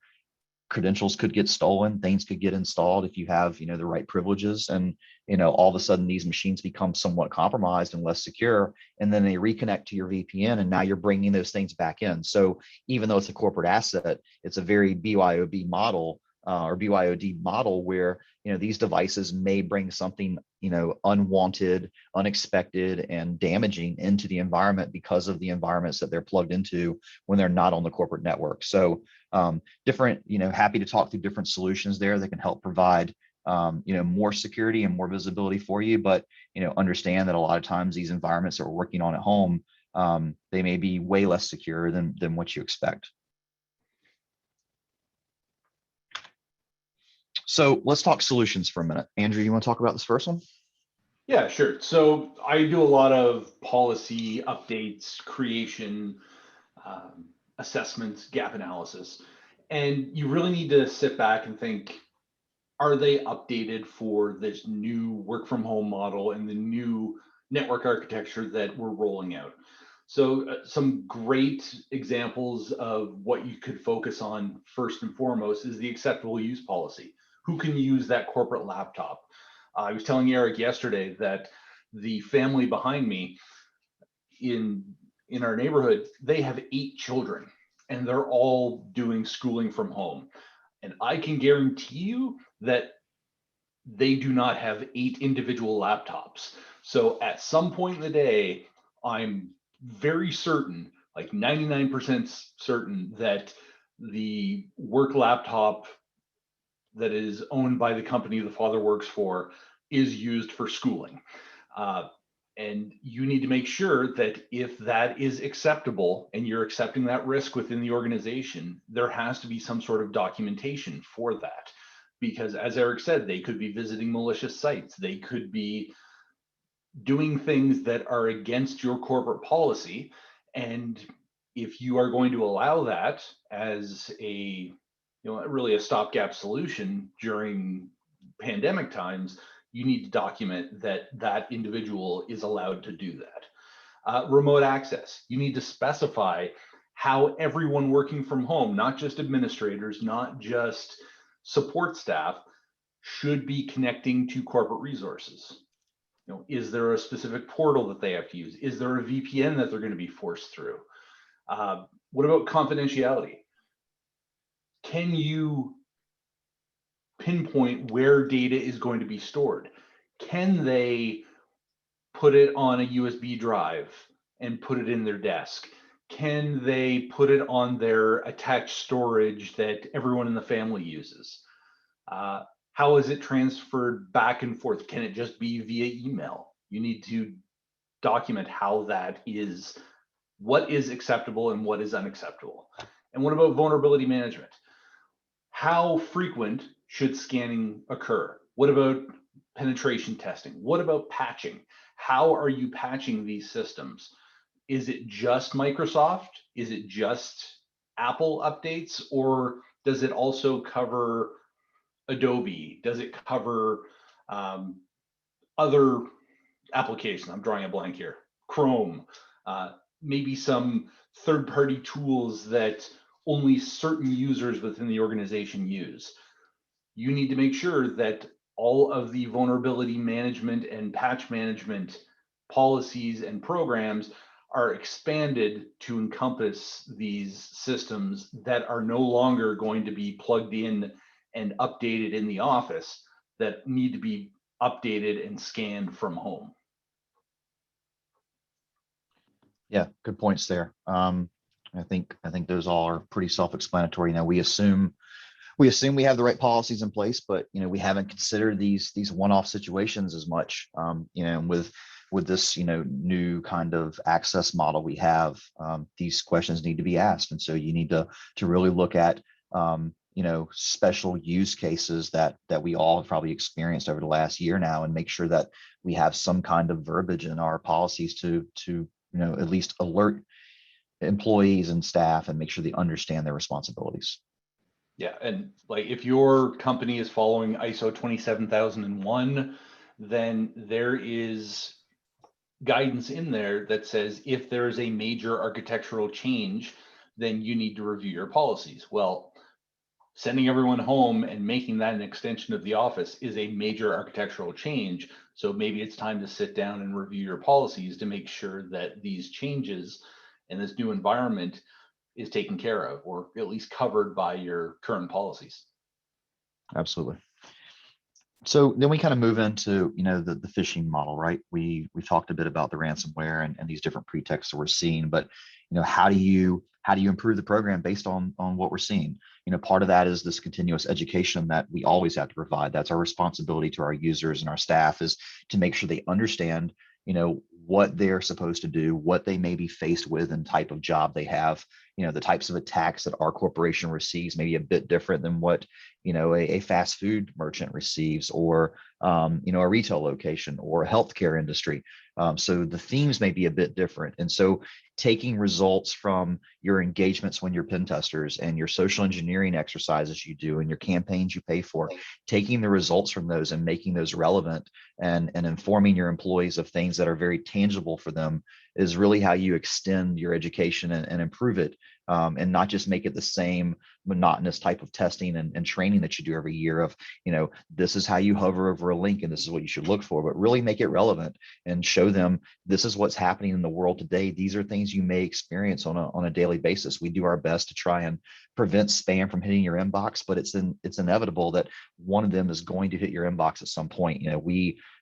Credentials could get stolen, things could get installed if you have the right privileges, and all of a sudden these machines become somewhat compromised and less secure, and then they reconnect to your VPN, and now you're bringing those things back in. So even though it's a corporate asset, it's a very BYOB model or BYOD model where these devices may bring something unwanted, unexpected, and damaging into the environment because of the environments that they're plugged into when they're not on the corporate network. So different, happy to talk through different solutions there that can help provide more security and more visibility for you. But understand that a lot of times these environments that we're working on at home, they may be way less secure than what you expect. So let's talk solutions for a minute. Andrew, you want to talk about this first one? Yeah, sure. So I do a lot of policy updates, creation, assessments, gap analysis, and you really need to sit back and think, are they updated for this new work from home model and the new network architecture that we're rolling out? So some great examples of what you could focus on first and foremost is the acceptable use policy. Who can use that corporate laptop? I was telling Eric yesterday that the family behind me in our neighborhood, they have 8 children and they're all doing schooling from home. And I can guarantee you that they do not have 8 individual laptops. So at some point in the day, I'm very certain, like 99% certain, that the work laptop that is owned by the company the father works for is used for schooling. And you need to make sure that if that is acceptable and you're accepting that risk within the organization, there has to be some sort of documentation for that. Because as Eric said, they could be visiting malicious sites. They could be doing things that are against your corporate policy. And if you are going to allow that as a, really a stopgap solution during pandemic times, you need to document that that individual is allowed to do that. Remote access, you need to specify how everyone working from home, not just administrators, not just support staff, should be connecting to corporate resources. Is there a specific portal that they have to use? Is there a VPN that they're going to be forced through? What about confidentiality? Can you pinpoint where data is going to be stored? Can they put it on a USB drive and put it in their desk? Can they put it on their attached storage that everyone in the family uses? How is it transferred back and forth? Can it just be via email? You need to document how that is, what is acceptable and what is unacceptable. And what about vulnerability management? How frequent should scanning occur? What about penetration testing? What about patching? How are you patching these systems? Is it just Microsoft? Is it just Apple updates? Or does it also cover Adobe? Does it cover other applications? I'm drawing a blank here. Chrome, maybe some third-party tools that only certain users within the organization use. You need to make sure that all of the vulnerability management and patch management policies and programs are expanded to encompass these systems that are no longer going to be plugged in and updated in the office, that need to be updated and scanned from home. Yeah, good points there. I think those all are pretty self-explanatory. Now we assume we have the right policies in place, but we haven't considered these one-off situations as much. With this new kind of access model we have, these questions need to be asked, and so you need to really look at special use cases that we all have probably experienced over the last year now, and make sure that we have some kind of verbiage in our policies to at least alert employees and staff and make sure they understand their responsibilities. Yeah, and like if your company is following ISO 27001, then there is guidance in there that says if there is a major architectural change, then you need to review your policies. Well, sending everyone home and making that an extension of the office is a major architectural change. So maybe it's time to sit down and review your policies to make sure that these changes in this new environment is taken care of, or at least covered by your current policies. Absolutely. So then we kind of move into the phishing model, right? We talked a bit about the ransomware and these different pretexts that we're seeing, but how do you improve the program based on what we're seeing? Part of that is this continuous education that we always have to provide. That's our responsibility to our users and our staff, is to make sure they understand what they're supposed to do, what they may be faced with, and type of job they have. The types of attacks that our corporation receives may be a bit different than what a fast food merchant receives, or a retail location, or a healthcare industry. So the themes may be a bit different, and so taking results from your engagements when you're pen testers, and your social engineering exercises you do, and your campaigns you pay for, taking the results from those and making those relevant, and informing your employees of things that are very tangible for them, is really how you extend your education and improve it, and not just make it the same monotonous type of testing and training that you do every year of, this is how you hover over a link and this is what you should look for, but really make it relevant and show them this is what's happening in the world today. These are things you may experience on a daily basis. We do our best to try and prevent spam from hitting your inbox, but it's inevitable that one of them is going to hit your inbox at some point.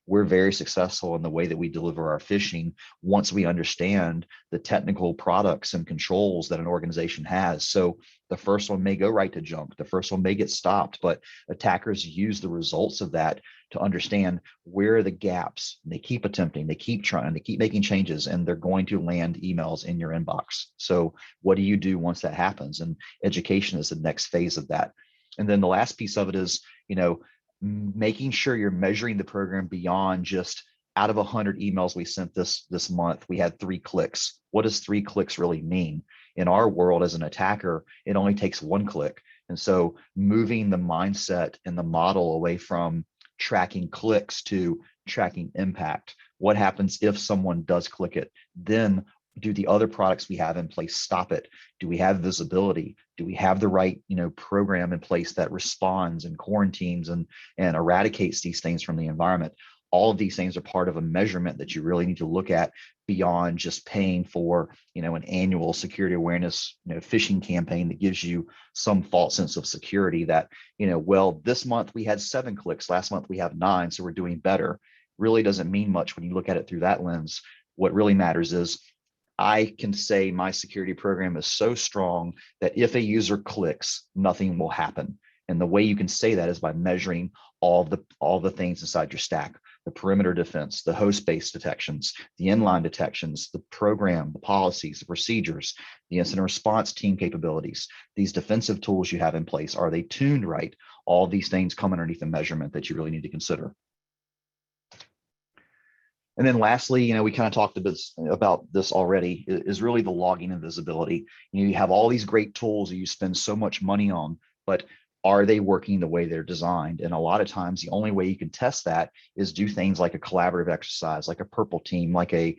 We're very successful in the way that we deliver our phishing once we understand the technical products and controls that an organization has. So the first one may go right to junk, the first one may get stopped, but attackers use the results of that to understand where are the gaps. They keep attempting, they keep trying, they keep making changes, and they're going to land emails in your inbox. So what do you do once that happens? And education is the next phase of that. And then the last piece of it is, making sure you're measuring the program beyond just, out of 100 emails we sent this month, we had 3 clicks. What does 3 clicks really mean? In our world as an attacker, it only takes 1 click. And so moving the mindset and the model away from tracking clicks to tracking impact. What happens if someone does click it? Then do the other products we have in place stop it? Do we have visibility? Do we have the right program in place that responds and quarantines and eradicates these things from the environment? All of these things are part of a measurement that you really need to look at beyond just paying for an annual security awareness phishing campaign that gives you some false sense of security that well, this month we had 7 clicks, last month we have 9, so we're doing better. Really doesn't mean much when you look at it through that lens. What really matters is, I can say my security program is so strong that if a user clicks, nothing will happen. And the way you can say that is by measuring all the things inside your stack: the perimeter defense, the host-based detections, the inline detections, the program, the policies, the procedures, the incident response team capabilities, these defensive tools you have in place. Are they tuned right? All these things come underneath the measurement that you really need to consider. And then lastly, we kind of talked a bit about this already, is really the logging and visibility. You have all these great tools that you spend so much money on, but Are they working the way they're designed? And a lot of times the only way you can test that is do things like a collaborative exercise, like a purple team, like a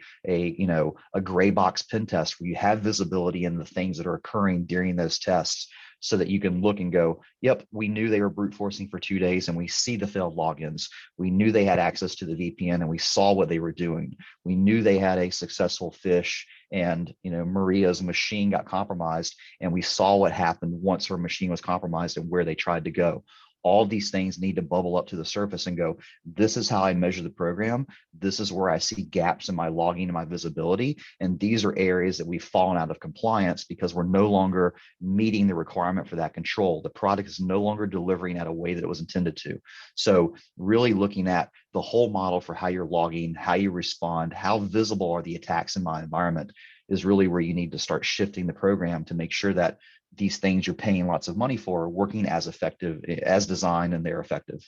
gray box pen test, where you have visibility in the things that are occurring during those tests, so that you can look and go, yep, we knew they were brute forcing for 2 days and we see the failed logins. We knew they had access to the VPN and we saw what they were doing. We knew they had a successful phish, and Maria's machine got compromised, and we saw what happened once her machine was compromised and where they tried to go. All of these things need to bubble up to the surface and go, this is how I measure the program. This is where I see gaps in my logging and my visibility. And these are areas that we've fallen out of compliance because we're no longer meeting the requirement for that control. The product is no longer delivering at a way that it was intended to. So really looking at the whole model for how you're logging, how you respond, how visible are the attacks in my environment, is really where you need to start shifting the program to make sure that these things you're paying lots of money for are working as effective as designed, and they're effective.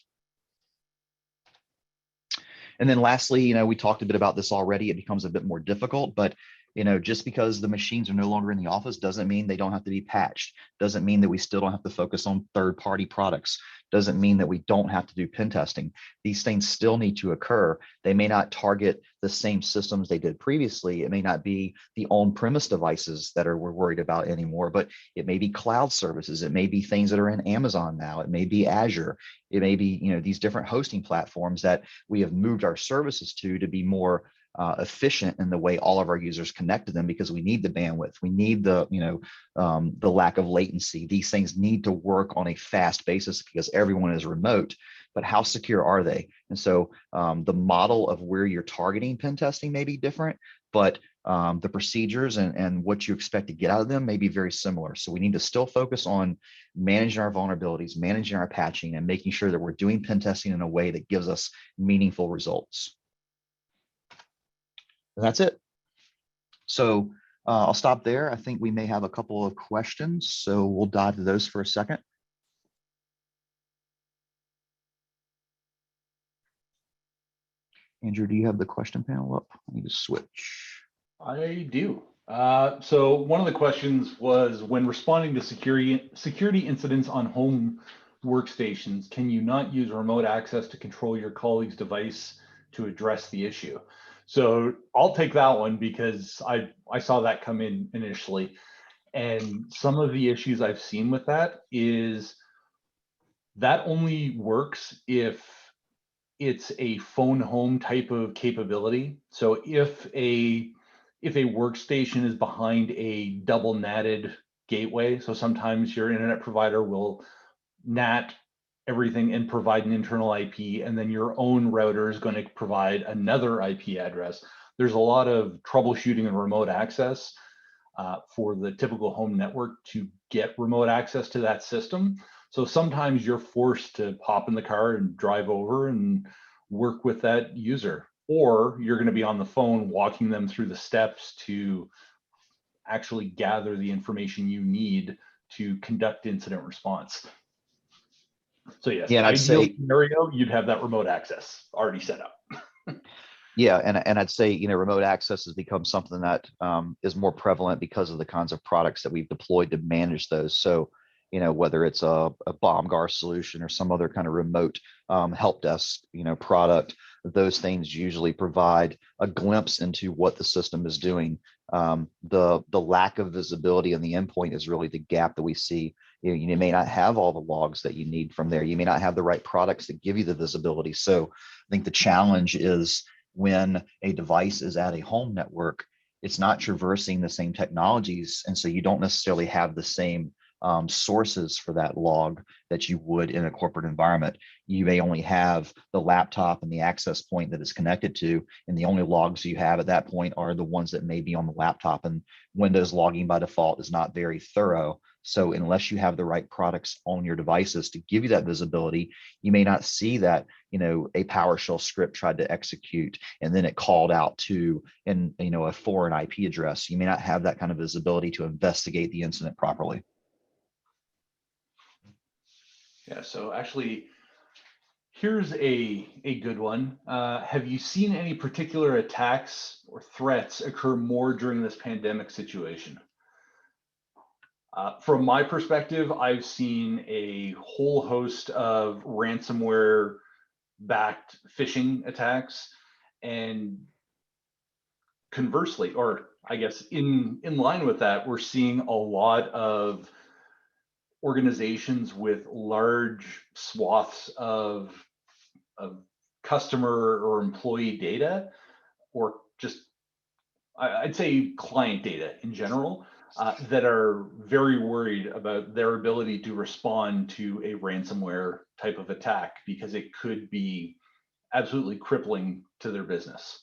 And then lastly, we talked a bit about this already. It becomes a bit more difficult, but just because the machines are no longer in the office doesn't mean they don't have to be patched. Doesn't mean that we still don't have to focus on third-party products. Doesn't mean that we don't have to do pen testing. These things still need to occur. They may not target the same systems they did previously. It may not be the on-premise devices that we're worried about anymore, but it may be cloud services. It may be things that are in Amazon now. It may be Azure. It may be these different hosting platforms that we have moved our services to be more efficient in the way all of our users connect to them, because we need the bandwidth, we need the lack of latency. These things need to work on a fast basis because everyone is remote. But how secure are they? And so the model of where you're targeting pen testing may be different, but the procedures and what you expect to get out of them may be very similar. So we need to still focus on managing our vulnerabilities, managing our patching, and making sure that we're doing pen testing in a way that gives us meaningful results. And that's it. So I'll stop there. I think we may have a couple of questions, so we'll dive to those for a second. Andrew, do you have the question panel up? I need to switch. I do. So one of the questions was, when responding to security incidents on home workstations, can you not use remote access to control your colleague's device to address the issue? So I'll take that one because I saw that come in initially. And some of the issues I've seen with that is that only works if it's a phone home type of capability. So if a workstation is behind a double NATed gateway, so sometimes your internet provider will NAT everything and provide an internal IP, and then your own router is going to provide another IP address. There's a lot of troubleshooting and remote access for the typical home network to get remote access to that system. So sometimes you're forced to hop in the car and drive over and work with that user, or you're going to be on the phone walking them through the steps to actually gather the information you need to conduct incident response. So yes, yeah, ideal scenario, you'd have that remote access already set up. Yeah, and I'd say remote access has become something that is more prevalent because of the kinds of products that we've deployed to manage those. So whether it's a BombGuard solution or some other kind of remote help desk product, those things usually provide a glimpse into what the system is doing. The lack of visibility on the endpoint is really the gap that we see. You may not have all the logs that you need from there. You may not have the right products that give you the visibility. So I think the challenge is, when a device is at a home network, it's not traversing the same technologies, and so you don't necessarily have the same sources for that log that you would in a corporate environment. You may only have the laptop and the access point that it's connected to, and the only logs you have at that point are the ones that may be on the laptop, and Windows logging by default is not very thorough. So unless you have the right products on your devices to give you that visibility, you may not see that a PowerShell script tried to execute and then it called out to a foreign IP address. You may not have that kind of visibility to investigate the incident properly. Yeah, so actually, here's a good one. Have you seen any particular attacks or threats occur more during this pandemic situation? From my perspective, I've seen a whole host of ransomware-backed phishing attacks, and conversely, or I guess in line with that, we're seeing a lot of organizations with large swaths of customer or employee data, or just I'd say client data in general, that are very worried about their ability to respond to a ransomware type of attack, because it could be absolutely crippling to their business.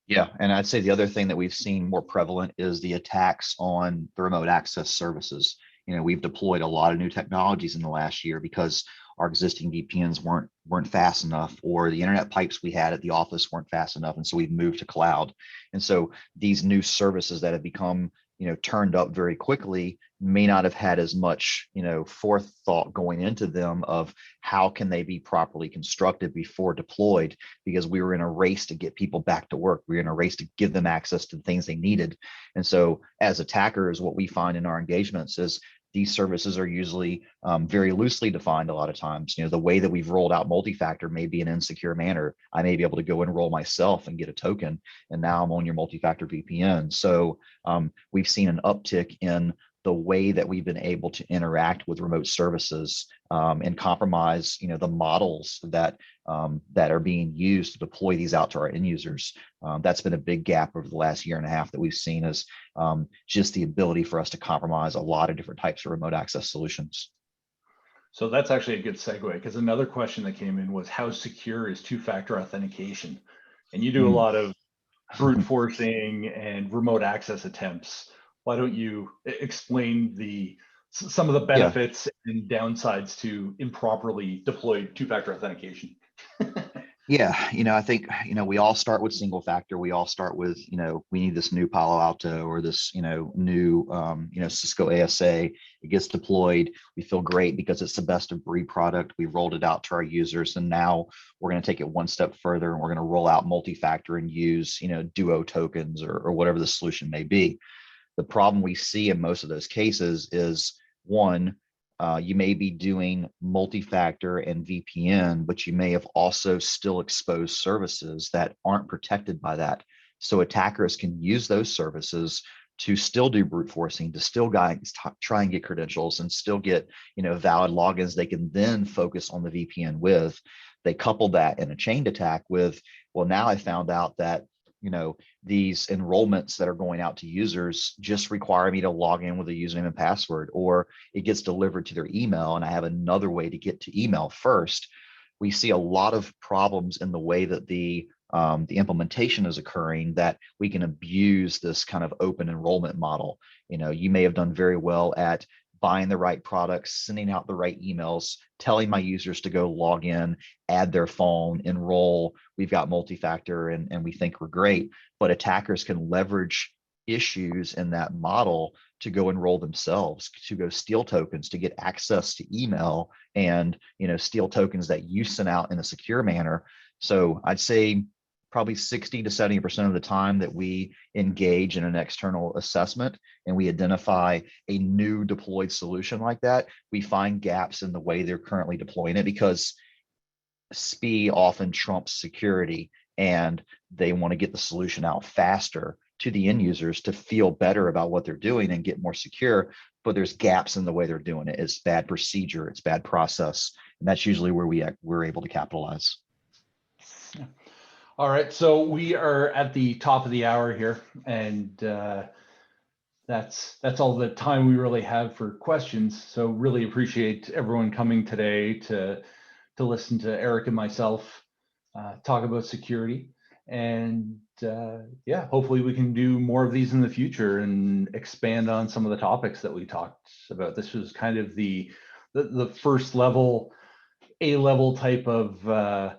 Yeah, and I'd say the other thing that we've seen more prevalent is the attacks on the remote access services. We've deployed a lot of new technologies in the last year because our existing VPNs weren't fast enough, or the internet pipes we had at the office weren't fast enough, and so we've moved to cloud. And so these new services that have become turned up very quickly may not have had as much forethought going into them of how can they be properly constructed before deployed, because we were in a race to get people back to work. We were in a race to give them access to the things they needed. And so as attackers, what we find in our engagements is these services are usually very loosely defined a lot of times. The way that we've rolled out multi-factor may be an insecure manner. I may be able to go enroll myself and get a token, and now I'm on your multi-factor VPN. So we've seen an uptick in the way that we've been able to interact with remote services and compromise, the models that are being used to deploy these out to our end users. That's been a big gap over the last year and a half that we've seen, is just the ability for us to compromise a lot of different types of remote access solutions. So that's actually a good segue, because another question that came in was, how secure is two-factor authentication? And you do a lot of brute forcing and remote access attempts. Why don't you explain some of the benefits and downsides to improperly deployed two-factor authentication? Yeah, I think, we all start with single factor. We all start with, we need this new Palo Alto or this, new, Cisco ASA. It gets deployed. We feel great because it's the best of breed product. We rolled it out to our users, and now we're going to take it one step further, and we're going to roll out multi-factor and use, duo tokens or whatever the solution may be. The problem we see in most of those cases is, one, you may be doing multi-factor and VPN, but you may have also still exposed services that aren't protected by that. So attackers can use those services to still do brute forcing, to still try and get credentials and still get valid logins they can then focus on the VPN with. They couple that in a chained attack with, well, now I found out that these enrollments that are going out to users just require me to log in with a username and password, or it gets delivered to their email and I have another way to get to email first. We see a lot of problems in the way that the implementation is occurring, that we can abuse this kind of open enrollment model. You may have done very well at buying the right products, sending out the right emails, telling my users to go log in, add their phone, enroll. We've got multi-factor and we think we're great, but attackers can leverage issues in that model to go enroll themselves, to go steal tokens, to get access to email, and steal tokens that you sent out in a secure manner. So I'd say probably 60 to 70% of the time that we engage in an external assessment and we identify a new deployed solution like that, we find gaps in the way they're currently deploying it, because speed often trumps security, and they want to get the solution out faster to the end users to feel better about what they're doing and get more secure. But there's gaps in the way they're doing it. It's bad procedure, it's bad process, and that's usually where we're able to capitalize. Yeah. All right, so we are at the top of the hour here, and that's all the time we really have for questions. So really appreciate everyone coming today to listen to Eric and myself talk about security. And yeah, hopefully we can do more of these in the future and expand on some of the topics that we talked about. This was kind of the first level, A-level type of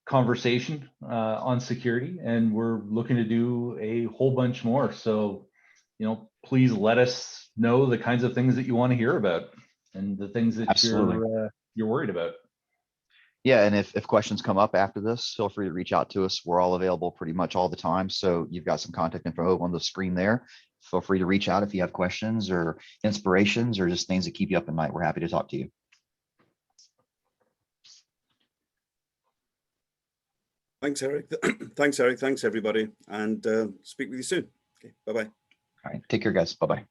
conversation on security, and we're looking to do a whole bunch more. So, please let us know the kinds of things that you want to hear about and the things that you're worried about. Yeah, and if questions come up after this, feel free to reach out to us. We're all available pretty much all the time. So you've got some contact info on the screen there. feel free to reach out if you have questions or inspirations or just things that keep you up at night. We're happy to talk to you. Thanks, Eric. Thanks, Eric. Thanks, everybody. And speak with you soon. Okay, bye-bye. All right. Take care, guys. Bye-bye.